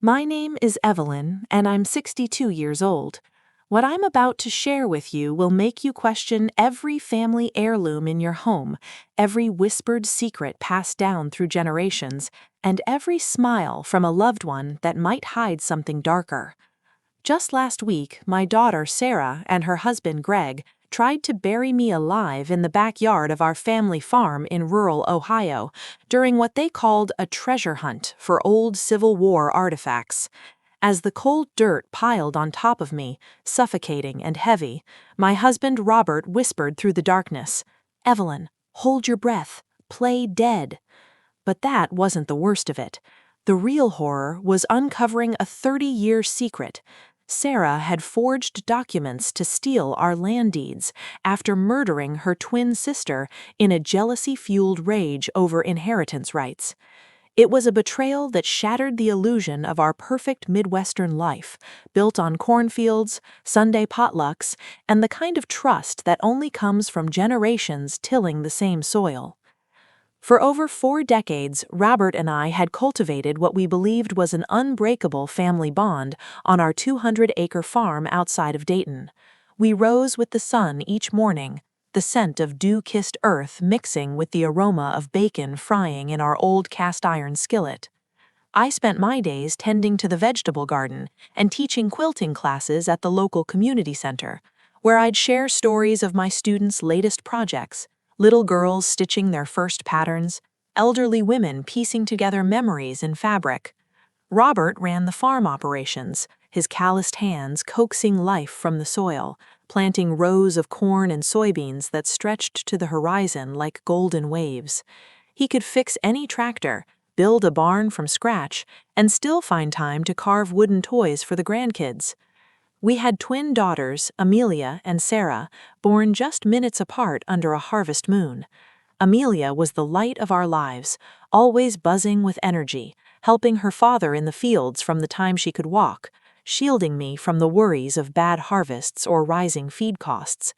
My name is Evelyn, and I'm 62 years old. What I'm about to share with you will make you question every family heirloom in your home, every whispered secret passed down through generations, and every smile from a loved one that might hide something darker. Just last week, my daughter Sarah and her husband Greg tried to bury me alive in the backyard of our family farm in rural Ohio during what they called a treasure hunt for old Civil War artifacts. As the cold dirt piled on top of me, suffocating and heavy, my husband Robert whispered through the darkness, "Evelyn, hold your breath. Play dead." But that wasn't the worst of it. The real horror was uncovering a 30-year secret. Sarah had forged documents to steal our land deeds after murdering her twin sister in a jealousy-fueled rage over inheritance rights. It was a betrayal that shattered the illusion of our perfect Midwestern life, built on cornfields, Sunday potlucks, and the kind of trust that only comes from generations tilling the same soil. For over 4 decades, Robert and I had cultivated what we believed was an unbreakable family bond on our 200-acre farm outside of Dayton. We rose with the sun each morning, the scent of dew-kissed earth mixing with the aroma of bacon frying in our old cast-iron skillet. I spent my days tending to the vegetable garden and teaching quilting classes at the local community center, where I'd share stories of my students' latest projects, little girls stitching their first patterns, elderly women piecing together memories in fabric. Robert ran the farm operations, his calloused hands coaxing life from the soil, planting rows of corn and soybeans that stretched to the horizon like golden waves. He could fix any tractor, build a barn from scratch, and still find time to carve wooden toys for the grandkids. We had twin daughters, Amelia and Sarah, born just minutes apart under a harvest moon. Amelia was the light of our lives, always buzzing with energy, helping her father in the fields from the time she could walk, shielding me from the worries of bad harvests or rising feed costs.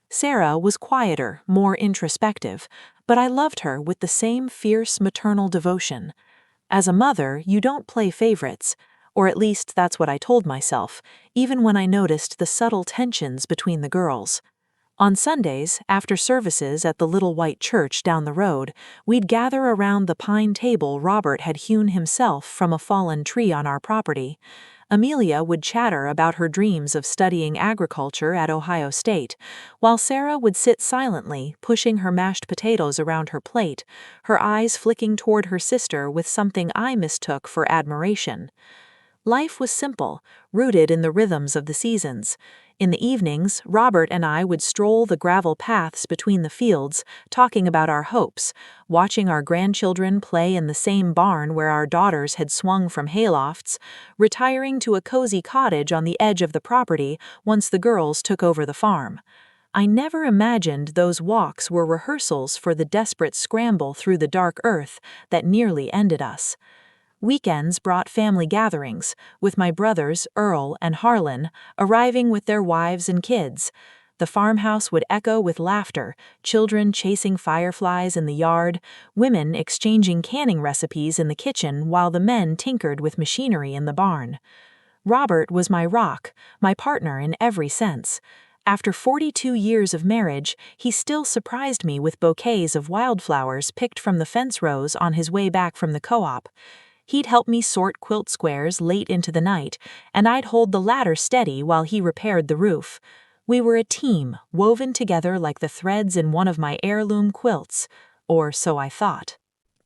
Sarah was quieter, more introspective, but I loved her with the same fierce maternal devotion. As a mother, you don't play favorites, or at least that's what I told myself, even when I noticed the subtle tensions between the girls. On Sundays, after services at the little white church down the road, we'd gather around the pine table Robert had hewn himself from a fallen tree on our property. Amelia would chatter about her dreams of studying agriculture at Ohio State, while Sarah would sit silently, pushing her mashed potatoes around her plate, her eyes flicking toward her sister with something I mistook for admiration. Life was simple, rooted in the rhythms of the seasons. In the evenings, Robert and I would stroll the gravel paths between the fields, talking about our hopes, watching our grandchildren play in the same barn where our daughters had swung from haylofts, retiring to a cozy cottage on the edge of the property once the girls took over the farm. I never imagined those walks were rehearsals for the desperate scramble through the dark earth that nearly ended us. Weekends brought family gatherings, with my brothers, Earl and Harlan, arriving with their wives and kids. The farmhouse would echo with laughter, children chasing fireflies in the yard, women exchanging canning recipes in the kitchen while the men tinkered with machinery in the barn. Robert was my rock, my partner in every sense. After 42 years of marriage, he still surprised me with bouquets of wildflowers picked from the fence rows on his way back from the co-op. He'd help me sort quilt squares late into the night, and I'd hold the ladder steady while he repaired the roof. We were a team, woven together like the threads in one of my heirloom quilts, or so I thought.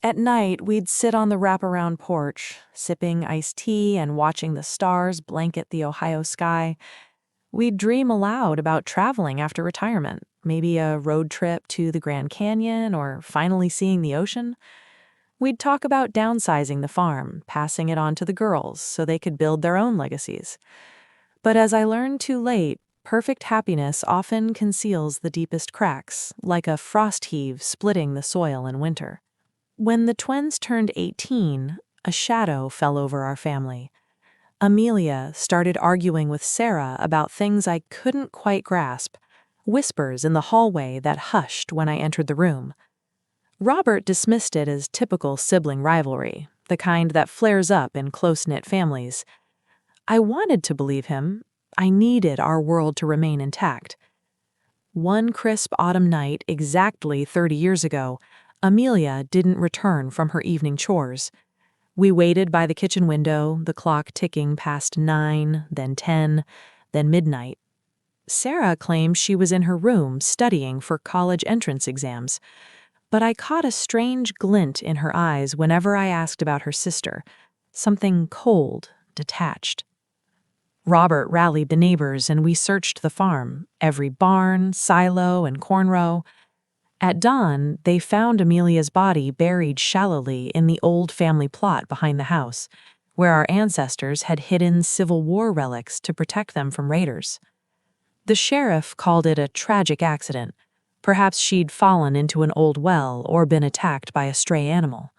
At night, we'd sit on the wraparound porch, sipping iced tea and watching the stars blanket the Ohio sky. We'd dream aloud about traveling after retirement, maybe a road trip to the Grand Canyon or finally seeing the ocean. We'd talk about downsizing the farm, passing it on to the girls so they could build their own legacies. But as I learned too late, perfect happiness often conceals the deepest cracks, like a frost heave splitting the soil in winter. When the twins turned 18, a shadow fell over our family. Amelia started arguing with Sarah about things I couldn't quite grasp, whispers in the hallway that hushed when I entered the room. Robert dismissed it as typical sibling rivalry, the kind that flares up in close-knit families. I wanted to believe him. I needed our world to remain intact. One crisp autumn night, exactly 30 years ago, Amelia didn't return from her evening chores. We waited by the kitchen window, the clock ticking past 9, then 10, then midnight. Sarah claimed she was in her room studying for college entrance exams, but I caught a strange glint in her eyes whenever I asked about her sister, something cold, detached. Robert rallied the neighbors and we searched the farm, every barn, silo, and corn row. At dawn, they found Amelia's body buried shallowly in the old family plot behind the house, where our ancestors had hidden Civil War relics to protect them from raiders. The sheriff called it a tragic accident. Perhaps she'd fallen into an old well or been attacked by a stray animal.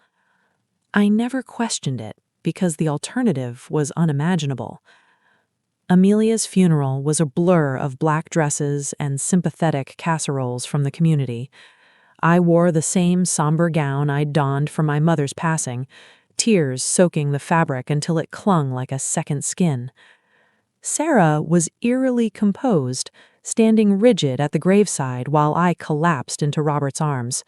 I never questioned it because the alternative was unimaginable. Amelia's funeral was a blur of black dresses and sympathetic casseroles from the community. I wore the same somber gown I'd donned for my mother's passing, tears soaking the fabric until it clung like a second skin. Sarah was eerily composed, standing rigid at the graveside while I collapsed into Robert's arms.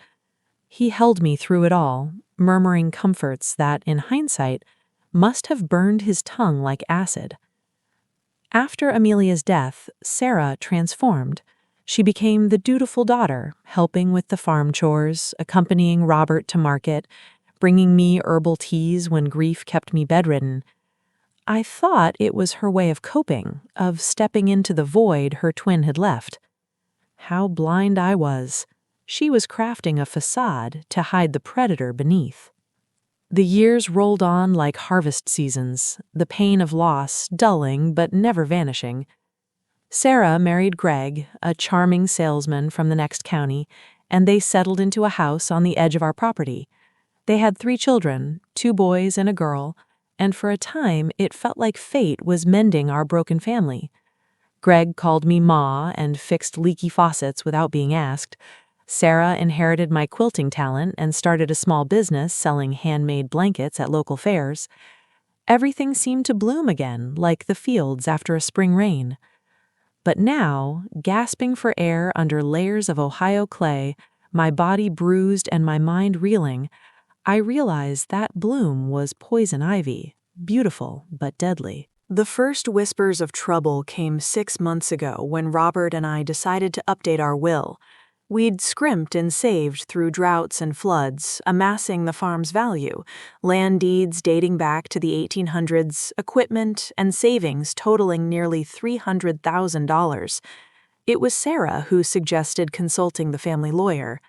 He held me through it all, murmuring comforts that, in hindsight, must have burned his tongue like acid. After Amelia's death, Sarah transformed. She became the dutiful daughter, helping with the farm chores, accompanying Robert to market, bringing me herbal teas when grief kept me bedridden. I thought it was her way of coping, of stepping into the void her twin had left. How blind I was. She was crafting a facade to hide the predator beneath. The years rolled on like harvest seasons, the pain of loss dulling but never vanishing. Sarah married Greg, a charming salesman from the next county, and they settled into a house on the edge of our property. They had 3 children, 2 boys and a girl, and for a time it felt like fate was mending our broken family. Greg called me Ma and fixed leaky faucets without being asked. Sarah inherited my quilting talent and started a small business selling handmade blankets at local fairs. Everything seemed to bloom again, like the fields after a spring rain. But now, gasping for air under layers of Ohio clay, my body bruised and my mind reeling, I realized that bloom was poison ivy, beautiful but deadly. The first whispers of trouble came 6 months ago when Robert and I decided to update our will. We'd scrimped and saved through droughts and floods, amassing the farm's value, land deeds dating back to the 1800s, equipment, and savings totaling nearly $300,000. It was Sarah who suggested consulting the family lawyer.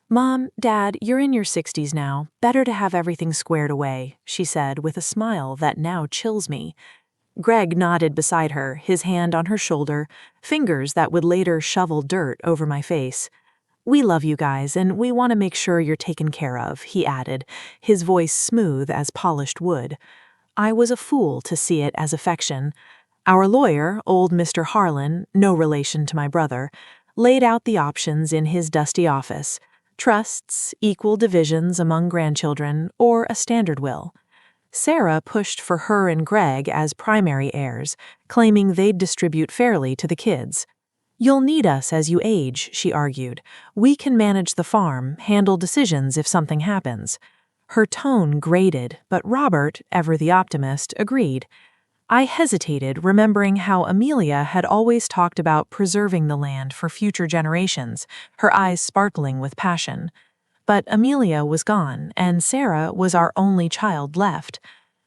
"Mom, Dad, you're in your 60s now. Better to have everything squared away," she said with a smile that now chills me. Greg nodded beside her, his hand on her shoulder, fingers that would later shovel dirt over my face. "We love you guys, and we want to make sure you're taken care of," he added, his voice smooth as polished wood. I was a fool to see it as affection. Our lawyer, old Mr. Harlan, no relation to my brother, laid out the options in his dusty office: trusts, equal divisions among grandchildren, or a standard will. Sarah pushed for her and Greg as primary heirs, claiming they'd distribute fairly to the kids. "You'll need us as you age," she argued. "We can manage the farm, handle decisions if something happens." Her tone grated, but Robert, ever the optimist, agreed. I hesitated, remembering how Amelia had always talked about preserving the land for future generations, her eyes sparkling with passion. But Amelia was gone, and Sarah was our only child left.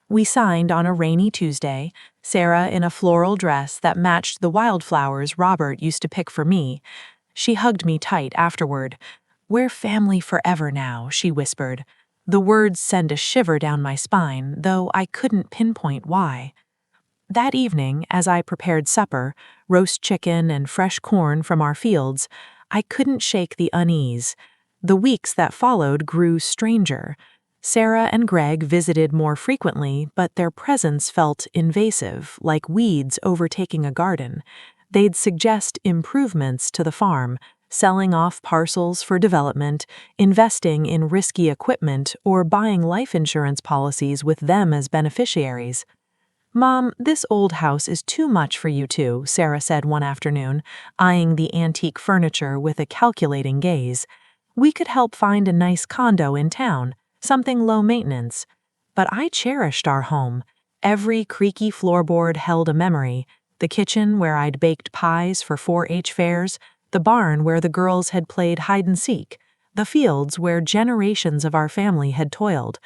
We signed on a rainy Tuesday, Sarah in a floral dress that matched the wildflowers Robert used to pick for me. She hugged me tight afterward. "We're family forever now," she whispered. The words sent a shiver down my spine, though I couldn't pinpoint why. That evening, as I prepared supper, roast chicken and fresh corn from our fields, I couldn't shake the unease. The weeks that followed grew stranger. Sarah and Greg visited more frequently, but their presence felt invasive, like weeds overtaking a garden. They'd suggest improvements to the farm, selling off parcels for development, investing in risky equipment, or buying life insurance policies with them as beneficiaries. "Mom, this old house is too much for you two," Sarah said one afternoon, eyeing the antique furniture with a calculating gaze. "We could help find a nice condo in town, something low maintenance." But I cherished our home. Every creaky floorboard held a memory: the kitchen where I'd baked pies for 4-H fairs, the barn where the girls had played hide-and-seek, the fields where generations of our family had toiled.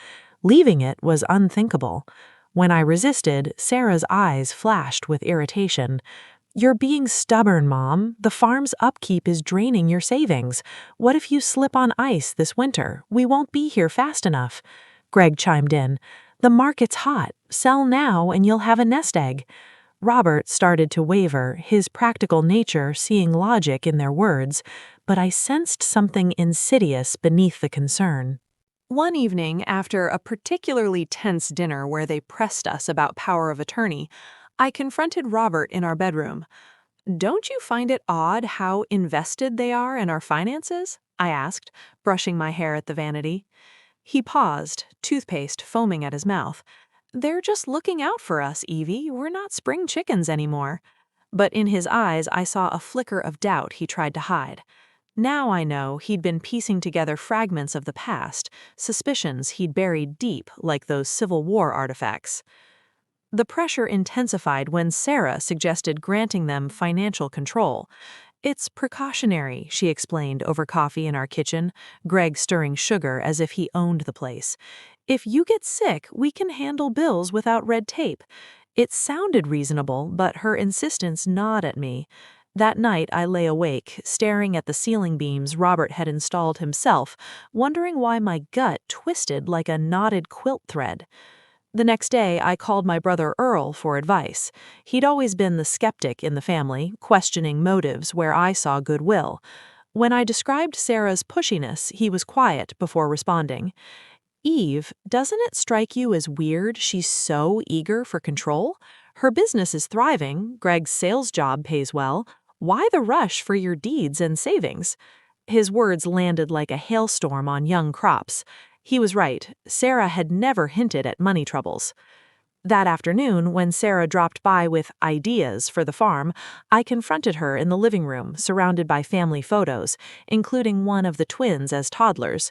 Leaving it was unthinkable. When I resisted, Sarah's eyes flashed with irritation. "You're being stubborn, Mom. The farm's upkeep is draining your savings. What if you slip on ice this winter? We won't be here fast enough." Greg chimed in. "The market's hot. Sell now and you'll have a nest egg." Robert started to waver, his practical nature seeing logic in their words, but I sensed something insidious beneath the concern. One evening, after a particularly tense dinner where they pressed us about power of attorney, I confronted Robert in our bedroom. "Don't you find it odd how invested they are in our finances?" I asked, brushing my hair at the vanity. He paused, toothpaste foaming at his mouth. "They're just looking out for us, Evie. We're not spring chickens anymore." But in his eyes I saw a flicker of doubt he tried to hide. Now I know he'd been piecing together fragments of the past, suspicions he'd buried deep like those Civil War artifacts. The pressure intensified when Sarah suggested granting them financial control. "It's precautionary," she explained over coffee in our kitchen, Greg stirring sugar as if he owned the place. "If you get sick, we can handle bills without red tape." It sounded reasonable, but her insistence gnawed at me. That night I lay awake, staring at the ceiling beams Robert had installed himself, wondering why my gut twisted like a knotted quilt thread. The next day, I called my brother Earl for advice. He'd always been the skeptic in the family, questioning motives where I saw goodwill. When I described Sarah's pushiness, he was quiet before responding. "Eve, doesn't it strike you as weird she's so eager for control? Her business is thriving, Greg's sales job pays well. Why the rush for your deeds and savings?" His words landed like a hailstorm on young crops. He was right. Sarah had never hinted at money troubles. That afternoon, when Sarah dropped by with ideas for the farm, I confronted her in the living room, surrounded by family photos, including one of the twins as toddlers.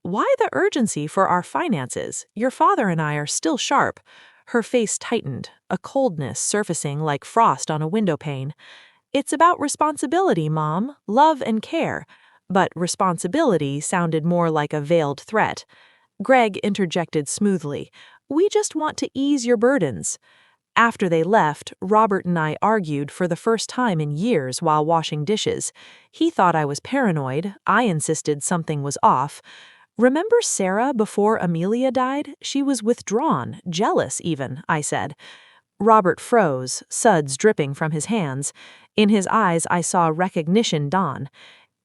"Why the urgency for our finances? Your father and I are still sharp." Her face tightened, a coldness surfacing like frost on a window pane. "It's about responsibility, Mom, love and care." But responsibility sounded more like a veiled threat. Greg interjected smoothly. "We just want to ease your burdens." After they left, Robert and I argued for the first time in years while washing dishes. He thought I was paranoid. I insisted something was off. "Remember Sarah before Amelia died? She was withdrawn, jealous even," I said. Robert froze, suds dripping from his hands. In his eyes I saw recognition dawn.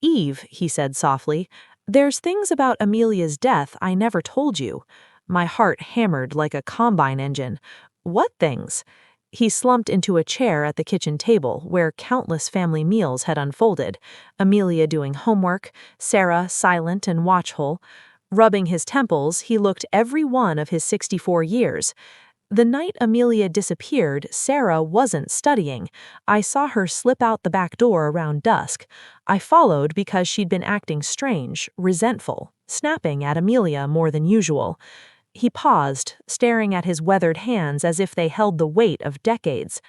"Eve," he said softly, "there's things about Amelia's death I never told you." My heart hammered like a combine engine. "What things?" He slumped into a chair at the kitchen table where countless family meals had unfolded, Amelia doing homework, Sarah silent and watchful. Rubbing his temples, he looked every one of his 64 years. "The night Amelia disappeared, Sarah wasn't studying. I saw her slip out the back door around dusk. I followed because she'd been acting strange, resentful, snapping at Amelia more than usual." He paused, staring at his weathered hands as if they held the weight of decades.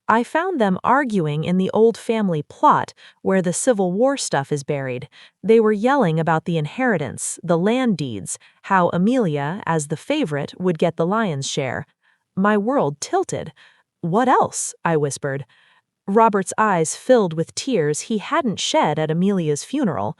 "I found them arguing in the old family plot where the Civil War stuff is buried. They were yelling about the inheritance, the land deeds, how Amelia, as the favorite, would get the lion's share." My world tilted. "What else?" I whispered. Robert's eyes filled with tears he hadn't shed at Amelia's funeral.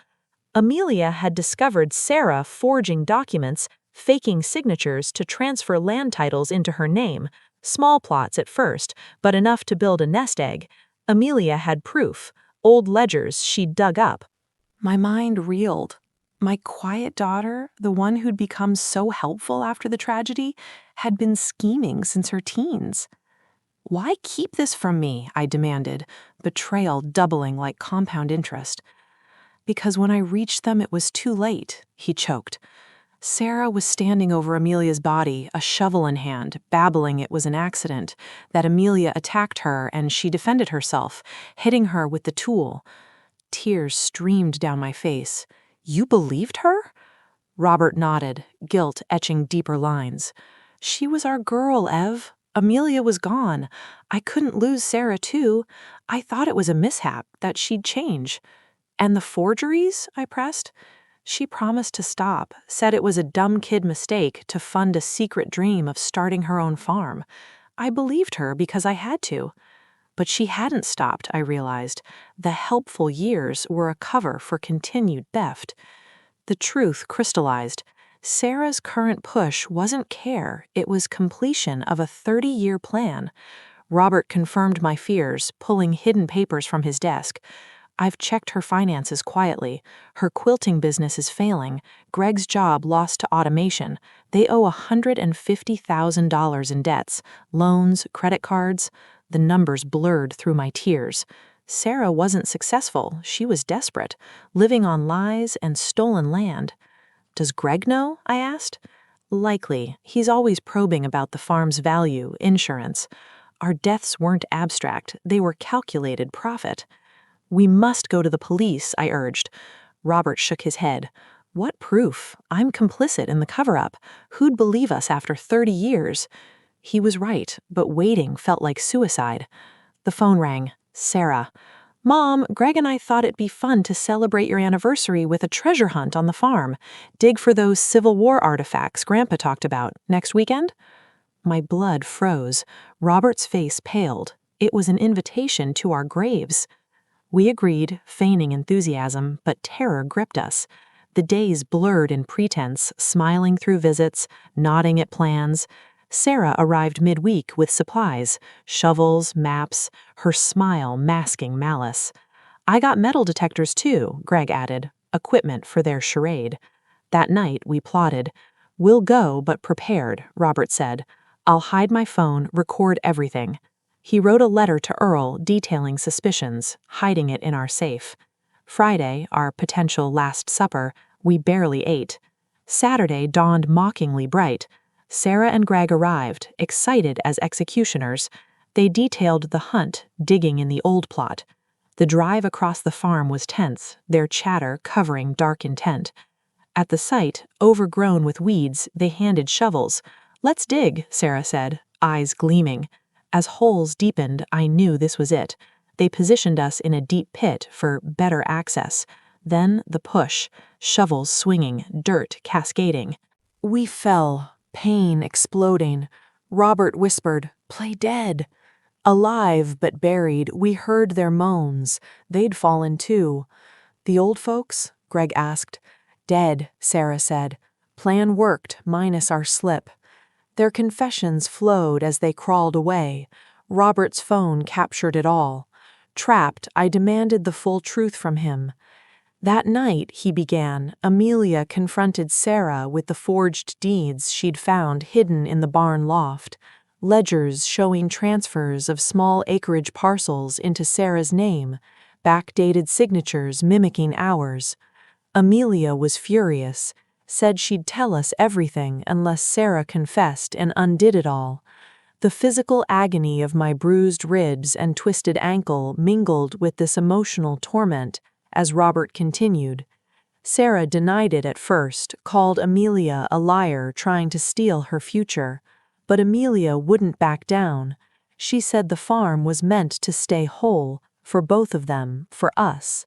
Amelia had discovered Sarah forging documents, faking signatures to transfer land titles into her name. Small plots at first, but enough to build a nest egg. Amelia had proof, old ledgers she'd dug up. My mind reeled. My quiet daughter, the one who'd become so helpful after the tragedy, had been scheming since her teens. "Why keep this from me?" I demanded, betrayal doubling like compound interest. Because when I reached them, it was too late, he choked. Sarah was standing over Amelia's body, a shovel in hand, babbling it was an accident, that Amelia attacked her and she defended herself, hitting her with the tool. Tears streamed down my face. You believed her? Robert nodded, guilt etching deeper lines. She was our girl, Ev. Amelia was gone. I couldn't lose Sarah, too. I thought it was a mishap, that she'd change. And the forgeries? I pressed. She promised to stop, said it was a dumb kid mistake to fund a secret dream of starting her own farm. I believed her because I had to. But she hadn't stopped, I realized. The helpful years were a cover for continued theft. The truth crystallized. Sarah's current push wasn't care, it was completion of a 30-year plan. Robert confirmed my fears, pulling hidden papers from his desk. I've checked her finances quietly. Her quilting business is failing. Greg's job lost to automation. They owe $150,000 in debts, loans, credit cards. The numbers blurred through my tears. Sarah wasn't successful. She was desperate, living on lies and stolen land. Does Greg know? I asked. Likely. He's always probing about the farm's value, insurance. Our deaths weren't abstract. They were calculated profit. We must go to the police, I urged. Robert shook his head. What proof? I'm complicit in the cover-up. Who'd believe us after 30 years? He was right, but waiting felt like suicide. The phone rang. Sarah. Mom, Greg and I thought it'd be fun to celebrate your anniversary with a treasure hunt on the farm. Dig for those Civil War artifacts Grandpa talked about. Next weekend? My blood froze. Robert's face paled. It was an invitation to our graves. We agreed, feigning enthusiasm, but terror gripped us. The days blurred in pretense, smiling through visits, nodding at plans. Sarah arrived midweek with supplies, shovels, maps, her smile masking malice. I got metal detectors too, Greg added, equipment for their charade. That night we plotted. We'll go, but prepared, Robert said. I'll hide my phone, record everything. He wrote a letter to Earl detailing suspicions, hiding it in our safe. Friday, our potential last supper, we barely ate. Saturday dawned mockingly bright. Sarah and Greg arrived, excited as executioners. They detailed the hunt, digging in the old plot. The drive across the farm was tense, their chatter covering dark intent. At the site, overgrown with weeds, they handed shovels. Let's dig, Sarah said, eyes gleaming. As holes deepened, I knew this was it. They positioned us in a deep pit for better access. Then the push, shovels swinging, dirt cascading. We fell, pain exploding. Robert whispered, "Play dead." Alive but buried, we heard their moans. They'd fallen too. The old folks? Greg asked. Dead, Sarah said. Plan worked, minus our slip. Their confessions flowed as they crawled away. Robert's phone captured it all. Trapped, I demanded the full truth from him. That night, he began, Amelia confronted Sarah with the forged deeds she'd found hidden in the barn loft. Ledgers showing transfers of small acreage parcels into Sarah's name, backdated signatures mimicking ours. Amelia was furious, said she'd tell us everything unless Sarah confessed and undid it all. The physical agony of my bruised ribs and twisted ankle mingled with this emotional torment as Robert continued. Sarah denied it at first, called Amelia a liar trying to steal her future. But Amelia wouldn't back down. She said the farm was meant to stay whole, for both of them, for us.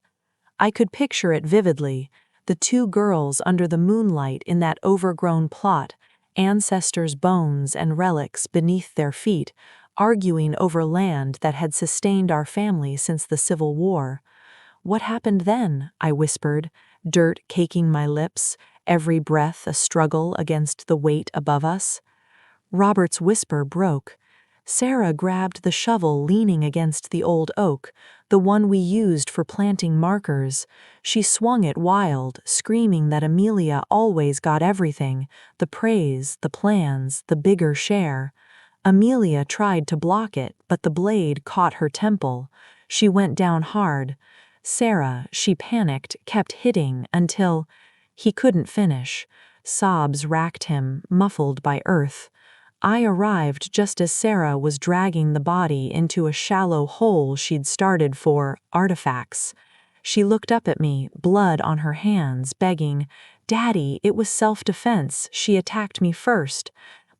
I could picture it vividly, the two girls under the moonlight in that overgrown plot, ancestors' bones and relics beneath their feet, arguing over land that had sustained our family since the Civil War. What happened then? I whispered, dirt caking my lips, every breath a struggle against the weight above us. Robert's whisper broke. Sarah grabbed the shovel leaning against the old oak, the one we used for planting markers. She swung it wild, screaming that Amelia always got everything, the praise, the plans, the bigger share. Amelia tried to block it, but the blade caught her temple. She went down hard. Sarah, she panicked, kept hitting until he couldn't finish. Sobs racked him, muffled by earth. I arrived just as Sarah was dragging the body into a shallow hole she'd started for artifacts. She looked up at me, blood on her hands, begging, "Daddy, it was self-defense. She attacked me first."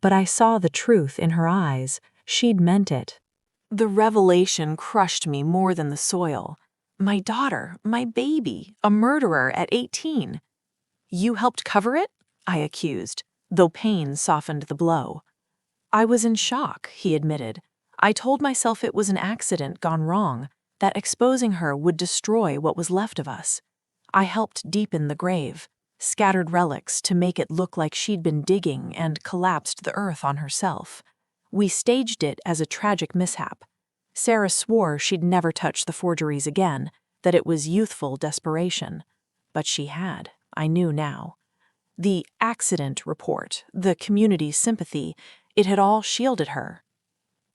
But I saw the truth in her eyes. She'd meant it. The revelation crushed me more than the soil. My daughter, my baby, a murderer at 18. "You helped cover it?" I accused, though pain softened the blow. "I was in shock," he admitted. "I told myself it was an accident gone wrong, that exposing her would destroy what was left of us. I helped deepen the grave, scattered relics to make it look like she'd been digging and collapsed the earth on herself. We staged it as a tragic mishap. Sarah swore she'd never touch the forgeries again, that it was youthful desperation. But she had, I knew now. The accident report, the community sympathy, it had all shielded her.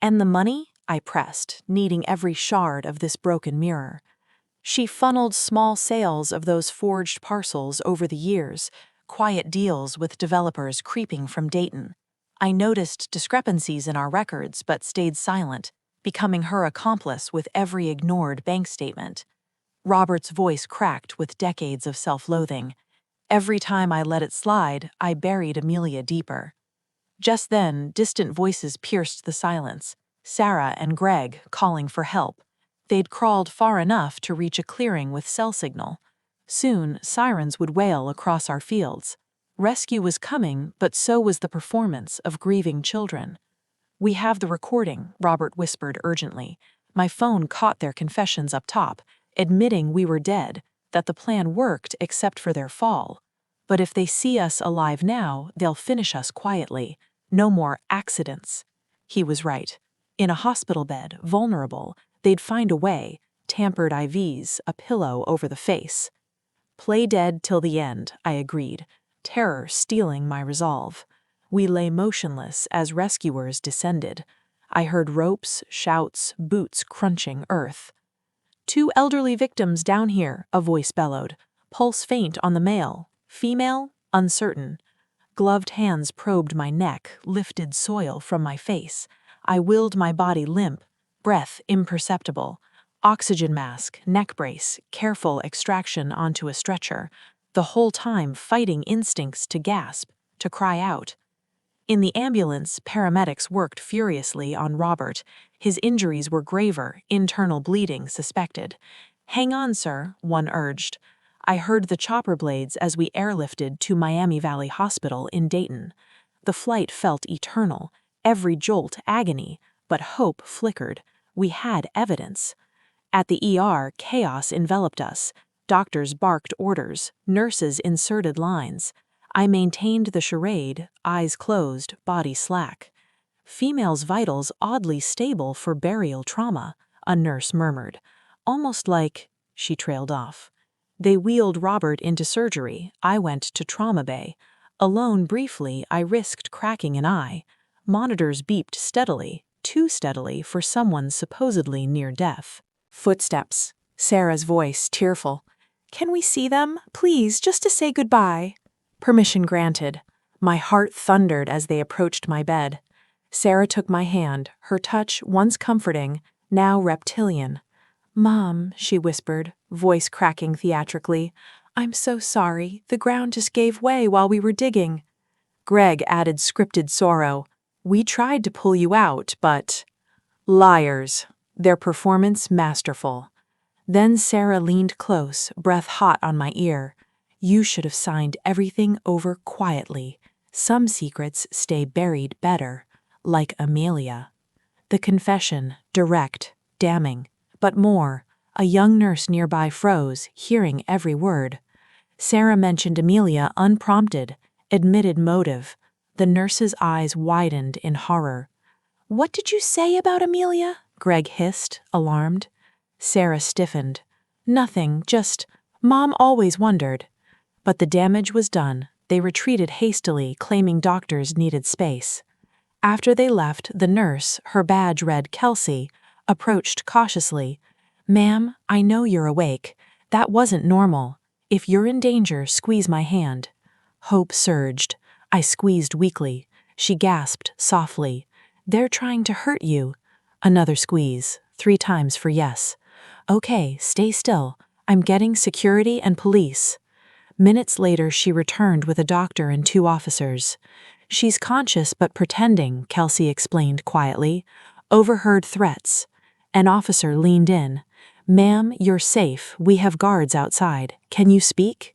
And the money? I pressed, needing every shard of this broken mirror. She funneled small sales of those forged parcels over the years, quiet deals with developers creeping from Dayton. I noticed discrepancies in our records but stayed silent, becoming her accomplice with every ignored bank statement. Robert's voice cracked with decades of self-loathing. Every time I let it slide, I buried Amelia deeper. Just then, distant voices pierced the silence. Sarah and Greg calling for help. They'd crawled far enough to reach a clearing with cell signal. Soon, sirens would wail across our fields. Rescue was coming, but so was the performance of grieving children. "We have the recording," Robert whispered urgently. My phone caught their confessions up top, admitting we were dead, that the plan worked except for their fall. But if they see us alive now, they'll finish us quietly. No more accidents. He was right. In a hospital bed, vulnerable, they'd find a way, tampered IVs, a pillow over the face. "Play dead till the end," I agreed, terror stealing my resolve. We lay motionless as rescuers descended. I heard ropes, shouts, boots crunching earth. "2 elderly victims down here," a voice bellowed. "Pulse faint on the male. Female? Uncertain." Gloved hands probed my neck, lifted soil from my face. I willed my body limp, breath imperceptible. Oxygen mask, neck brace, careful extraction onto a stretcher, the whole time fighting instincts to gasp, to cry out. In the ambulance, paramedics worked furiously on Robert. His injuries were graver, internal bleeding suspected. "Hang on, sir," one urged. I heard the chopper blades as we airlifted to Miami Valley Hospital in Dayton. The flight felt eternal, every jolt agony, but hope flickered. We had evidence. At the ER, chaos enveloped us. Doctors barked orders, nurses inserted lines. I maintained the charade, eyes closed, body slack. "Female's vitals oddly stable for burial trauma," a nurse murmured. "Almost like—" She trailed off. They wheeled Robert into surgery. I went to trauma bay. Alone briefly, I risked cracking an eye. Monitors beeped steadily, too steadily for someone supposedly near death. Footsteps. Sarah's voice, tearful. "Can we see them? Please, just to say goodbye." Permission granted. My heart thundered as they approached my bed. Sarah took my hand, her touch once comforting, now reptilian. "Mom," she whispered, voice cracking theatrically, "I'm so sorry. The ground just gave way while we were digging." Greg added scripted sorrow. "We tried to pull you out, but—" Liars. Their performance masterful. Then Sarah leaned close, breath hot on my ear. "You should have signed everything over quietly. Some secrets stay buried better, like Amelia." The confession, direct, damning. But more, a young nurse nearby froze, hearing every word. Sarah mentioned Amelia unprompted, admitted motive. The nurse's eyes widened in horror. "What did you say about Amelia?" Greg hissed, alarmed. Sarah stiffened. "Nothing, just, Mom always wondered." But the damage was done. They retreated hastily, claiming doctors needed space. After they left, the nurse, her badge read Kelsey, approached cautiously. "Ma'am, I know you're awake. That wasn't normal. If you're in danger, squeeze my hand. Hope surged. I squeezed weakly. She gasped softly. They're trying to hurt you. Another squeeze, 3 times for yes. Okay, stay still. I'm getting security and police. Minutes later, she returned with a doctor and 2 officers. She's conscious but pretending, Kelsey explained quietly. Overheard threats. An officer leaned in. Ma'am, you're safe. We have guards outside. Can you speak?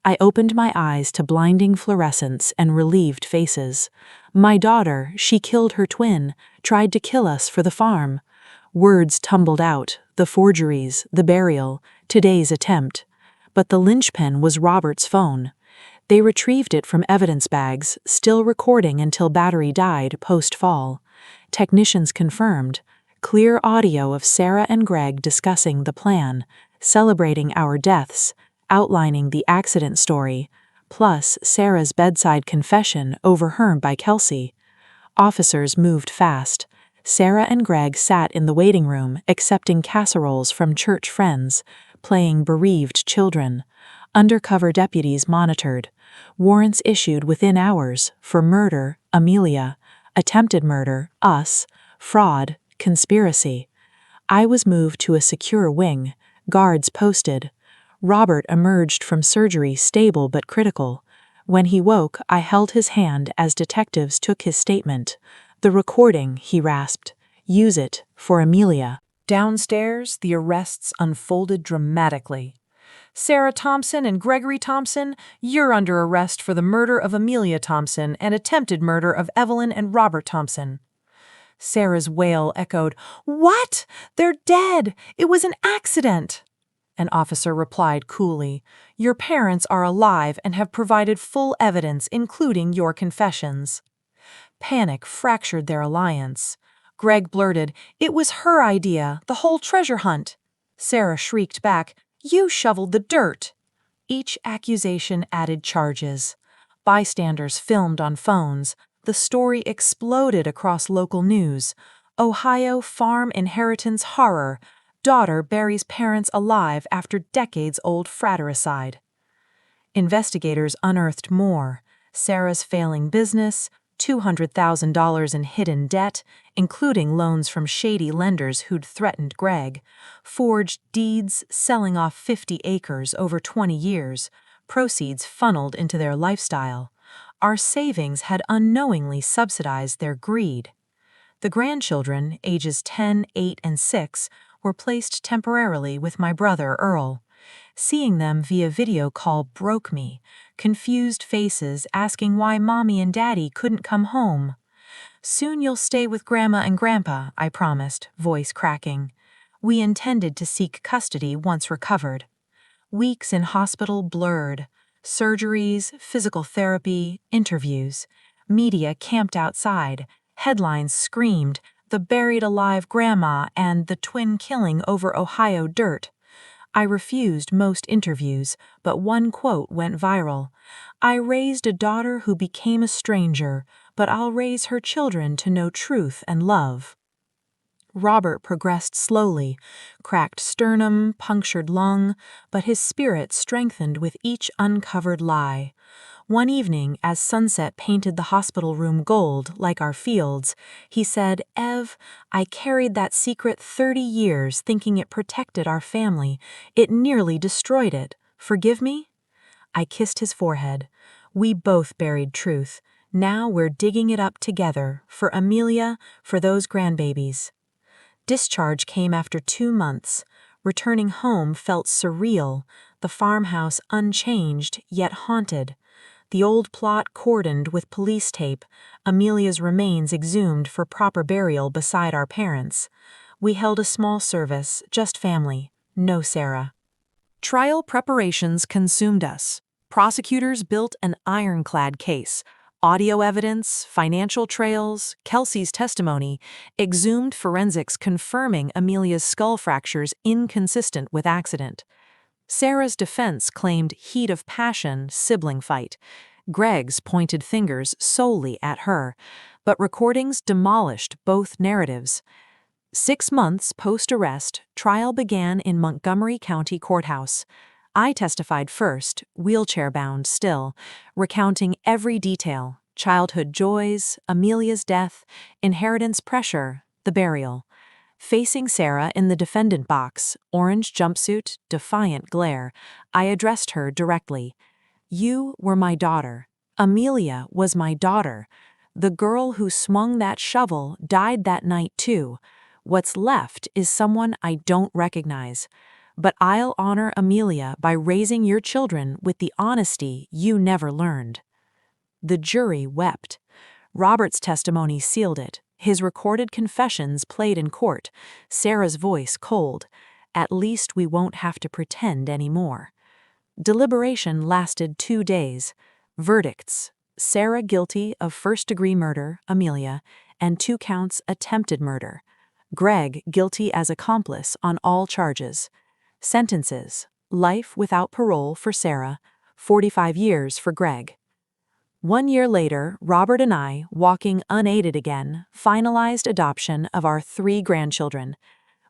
I opened my eyes to blinding fluorescence and relieved faces. My daughter, she killed her twin, tried to kill us for the farm. Words tumbled out, the forgeries, the burial, today's attempt. But the linchpin was Robert's phone. They retrieved it from evidence bags, still recording until battery died post-fall. Technicians confirmed. Clear audio of Sarah and Greg discussing the plan, celebrating our deaths, outlining the accident story, plus Sarah's bedside confession overheard by Kelsey. Officers moved fast. Sarah and Greg sat in the waiting room accepting casseroles from church friends, playing bereaved children. Undercover deputies monitored. Warrants issued within hours for murder, Amelia; attempted murder, us; fraud, conspiracy. I was moved to a secure wing, guards posted. Robert emerged from surgery stable but critical. When he woke, I held his hand as detectives took his statement. The recording, he rasped. Use it, for Amelia. Downstairs, the arrests unfolded dramatically. Sarah Thompson and Gregory Thompson, you're under arrest for the murder of Amelia Thompson and attempted murder of Evelyn and Robert Thompson. Sarah's wail echoed, "What? They're dead! It was an accident!" An officer replied coolly, "Your parents are alive and have provided full evidence, including your confessions." Panic fractured their alliance. Greg blurted, "It was her idea, the whole treasure hunt." Sarah shrieked back, "You shoveled the dirt." Each accusation added charges. Bystanders filmed on phones. The story exploded across local news. Ohio farm inheritance horror. Daughter buries parents alive after decades-old fratricide. Investigators unearthed more. Sarah's failing business, $200,000 in hidden debt, including loans from shady lenders who'd threatened Greg, forged deeds selling off 50 acres over 20 years, proceeds funneled into their lifestyle. Our savings had unknowingly subsidized their greed. The grandchildren, ages 10, 8, and 6, were placed temporarily with my brother Earl. Seeing them via video call broke me, confused faces asking why Mommy and Daddy couldn't come home. "Soon you'll stay with Grandma and Grandpa," I promised, voice cracking. We intended to seek custody once recovered. Weeks in hospital blurred. Surgeries, physical therapy, interviews. Media camped outside. Headlines screamed, "The buried alive grandma" and "The twin killing over Ohio dirt." I refused most interviews, but one quote went viral. "I raised a daughter who became a stranger, but I'll raise her children to know truth and love." Robert progressed slowly, cracked sternum, punctured lung, but his spirit strengthened with each uncovered lie. One evening, as sunset painted the hospital room gold, like our fields, he said, "Ev, I carried that secret 30 years thinking it protected our family. It nearly destroyed it. Forgive me?" I kissed his forehead. We both buried truth. Now we're digging it up together, for Amelia, for those grandbabies. Discharge came after 2 months. Returning home felt surreal, the farmhouse unchanged yet haunted. The old plot cordoned with police tape, Amelia's remains exhumed for proper burial beside our parents. We held a small service, just family, no Sarah. Trial preparations consumed us. Prosecutors built an ironclad case. Audio evidence, financial trails, Kelsey's testimony, exhumed forensics confirming Amelia's skull fractures inconsistent with accident. Sarah's defense claimed heat of passion, sibling fight. Greg's pointed fingers solely at her, but recordings demolished both narratives. 6 months post-arrest, trial began in Montgomery County Courthouse. I testified first, wheelchair-bound still, recounting every detail: childhood joys, Amelia's death, inheritance pressure, the burial. Facing Sarah in the defendant box, orange jumpsuit, defiant glare, I addressed her directly. You were my daughter. Amelia was my daughter. The girl who swung that shovel died that night too. What's left is someone I don't recognize. But I'll honor Amelia by raising your children with the honesty you never learned. The jury wept. Robert's testimony sealed it. His recorded confessions played in court. Sarah's voice cold. At least we won't have to pretend anymore. Deliberation lasted 2 days. Verdicts: Sarah guilty of first-degree murder, Amelia, and 2 counts attempted murder. Greg guilty as accomplice on all charges. Sentences: life without parole for Sarah, 45 years for Greg. 1 year later, Robert and I, walking unaided again, finalized adoption of our 3 grandchildren.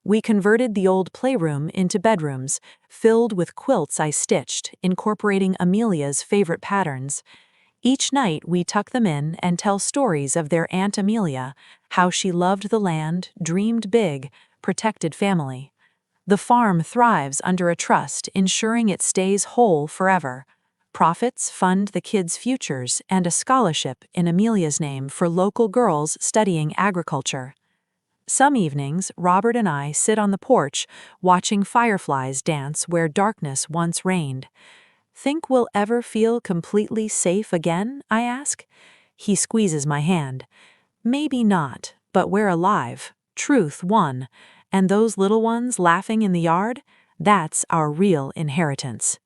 We converted the old playroom into bedrooms, filled with quilts I stitched, incorporating Amelia's favorite patterns. Each night we tuck them in and tell stories of their Aunt Amelia, how she loved the land, dreamed big, protected family. The farm thrives under a trust, ensuring it stays whole forever. Profits fund the kids' futures and a scholarship in Amelia's name for local girls studying agriculture. Some evenings, Robert and I sit on the porch, watching fireflies dance where darkness once reigned. Think we'll ever feel completely safe again, I ask. He squeezes my hand. Maybe not, but we're alive. Truth won. And those little ones laughing in the yard? That's our real inheritance.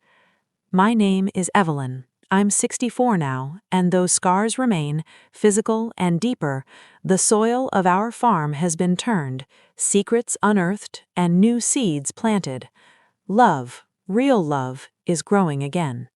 My name is Evelyn. I'm 64 now, and those scars remain, physical and deeper. The soil of our farm has been turned, secrets unearthed, and new seeds planted. Love, real love, is growing again.